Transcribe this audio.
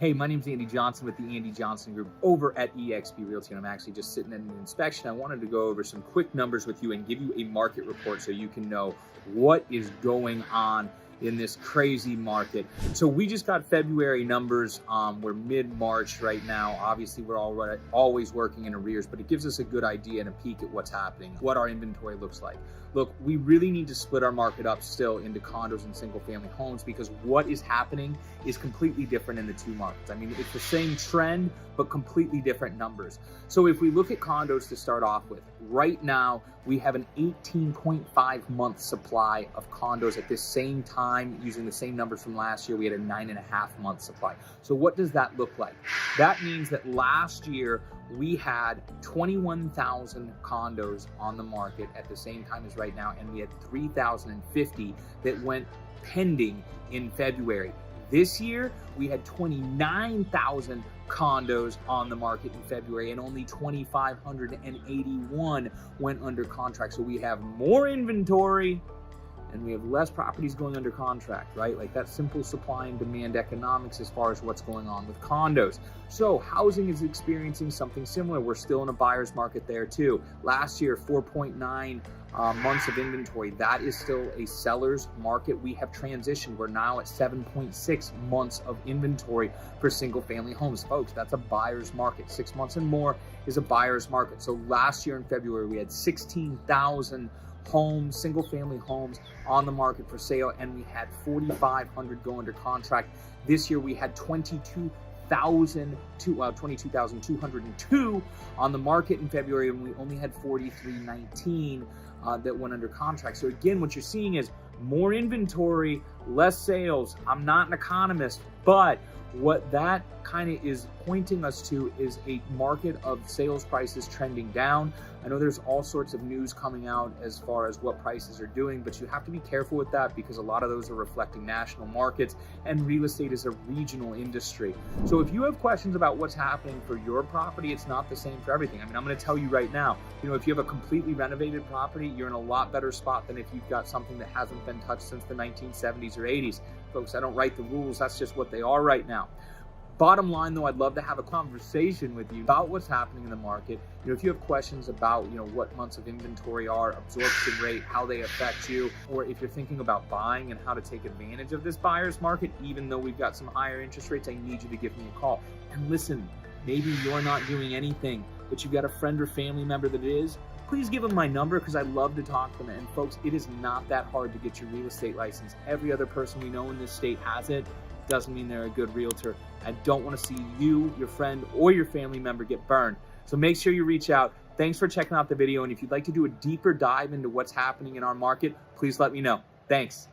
Hey, my name's Andy Johnson with the Andy Johnson Group over at eXp Realty, and I'm actually just sitting in an inspection. I wanted to go over some quick numbers with you and give you a market report so you can know what is going on in this crazy market. So we just got February numbers. We're mid-March right now. Obviously, we're always working in arrears, but it gives us a good idea and a peek at what's happening, what our inventory looks like. Look, we really need to split our market up still into condos and single-family homes because what is happening is completely different in the two markets. I mean, it's the same trend, but completely different numbers. So if we look at condos to start off with, right now, we have an 18.5 month supply of condos. At this same time, using the same numbers from last year, we had a 9.5 month supply. So what does that look like? That means that last year, we had 21,000 condos on the market at the same time as right now, and we had 3,050 that went pending in February. This year, we had 29,000 condos on the market in February, and only 2,581 went under contract. So we have more inventory and we have less properties going under contract, right? Like that simple supply and demand economics as far as what's going on with condos. So housing is experiencing something similar. We're still in a buyer's market there too. Last year, 4.9 months of inventory. That is still a seller's market. We have transitioned. We're now at 7.6 months of inventory for single family homes. Folks, that's a buyer's market. 6 months and more is a buyer's market. So last year in February, we had 16,000 homes, single family homes on the market for sale, and we had 4,500 go under contract. This year we had 22,202 on the market in February, and we only had 4,319 that went under contract. So again, what you're seeing is more inventory, less sales. I'm not an economist, but what that kind of is pointing us to is a market of sales prices trending down. I know there's all sorts of news coming out as far as what prices are doing, but you have to be careful with that because a lot of those are reflecting national markets, and real estate is a regional industry. So if you have questions about what's happening for your property, it's not the same for everything. I mean, I'm going to tell you right now, if you have a completely renovated property, you're in a lot better spot than if you've got something that hasn't been touched since the 1970s or 80s. Folks, I don't write the rules. That's just what they are right now. Bottom line, though, I'd love to have a conversation with you about what's happening in the market. If you have questions about, what months of inventory are, absorption rate, how they affect you, or if you're thinking about buying and how to take advantage of this buyer's market, even though we've got some higher interest rates, I need you to give me a call. And listen, maybe you're not doing anything, but you've got a friend or family member that is. Please give them my number because I love to talk to them. And folks, it is not that hard to get your real estate license. Every other person we know in this state has it. Doesn't mean they're a good realtor. I don't want to see you, your friend, or your family member get burned. So make sure you reach out. Thanks for checking out the video. And if you'd like to do a deeper dive into what's happening in our market, please let me know. Thanks.